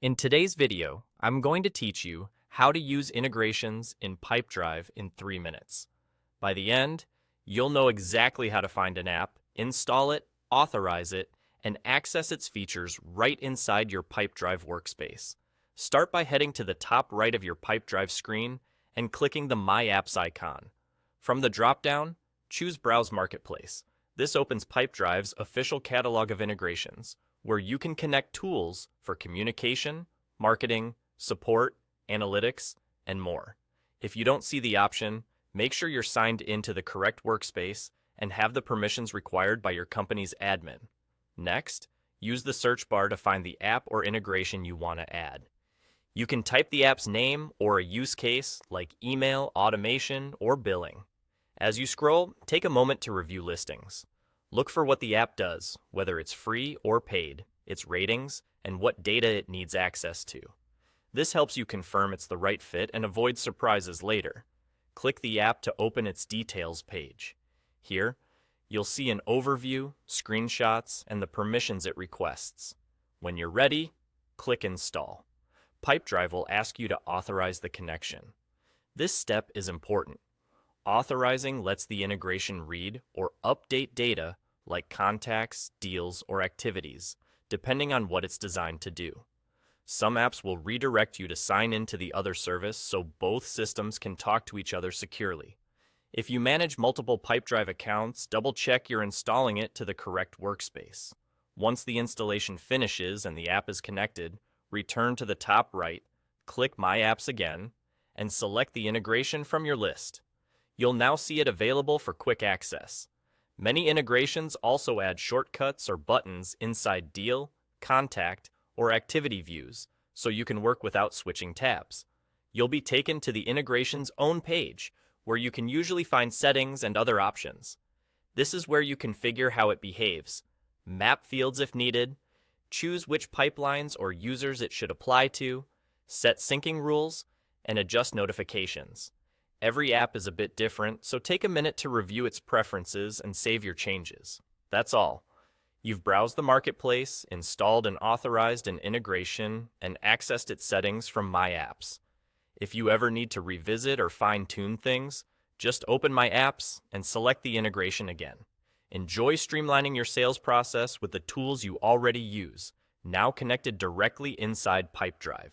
In today's video, I'm going to teach you how to use integrations in Pipedrive in 3 minutes. By the end, you'll know exactly how to find an app, install it, authorize it, and access its features right inside your Pipedrive workspace. Start by heading to the top right of your Pipedrive screen and clicking the My Apps icon. From the drop-down, choose Browse Marketplace. This opens Pipedrive's official catalog of integrations, where you can connect tools for communication, marketing, support, analytics, and more. If you don't see the option, make sure you're signed into the correct workspace and have the permissions required by your company's admin. Next, use the search bar to find the app or integration you want to add. You can type the app's name or a use case like email, automation, or billing. As you scroll, take a moment to review listings. Look for what the app does, whether it's free or paid, its ratings, and what data it needs access to. This helps you confirm it's the right fit and avoid surprises later. Click the app to open its details page. Here, you'll see an overview, screenshots, and the permissions it requests. When you're ready, click Install. Pipedrive will ask you to authorize the connection. This step is important. Authorizing lets the integration read or update data like contacts, deals, or activities, depending on what it's designed to do. Some apps will redirect you to sign into the other service so both systems can talk to each other securely. If you manage multiple Pipedrive accounts, double-check you're installing it to the correct workspace. Once the installation finishes and the app is connected, return to the top right, click My Apps again, and select the integration from your list. You'll now see it available for quick access. Many integrations also add shortcuts or buttons inside deal, contact, or activity views, so you can work without switching tabs. You'll be taken to the integration's own page, where you can usually find settings and other options. This is where you configure how it behaves, map fields if needed, choose which pipelines or users it should apply to, set syncing rules, and adjust notifications. Every app is a bit different, so take a minute to review its preferences and save your changes. That's all. You've browsed the marketplace, installed and authorized an integration, and accessed its settings from My Apps. If you ever need to revisit or fine-tune things, just open My Apps and select the integration again. Enjoy streamlining your sales process with the tools you already use, now connected directly inside Pipedrive.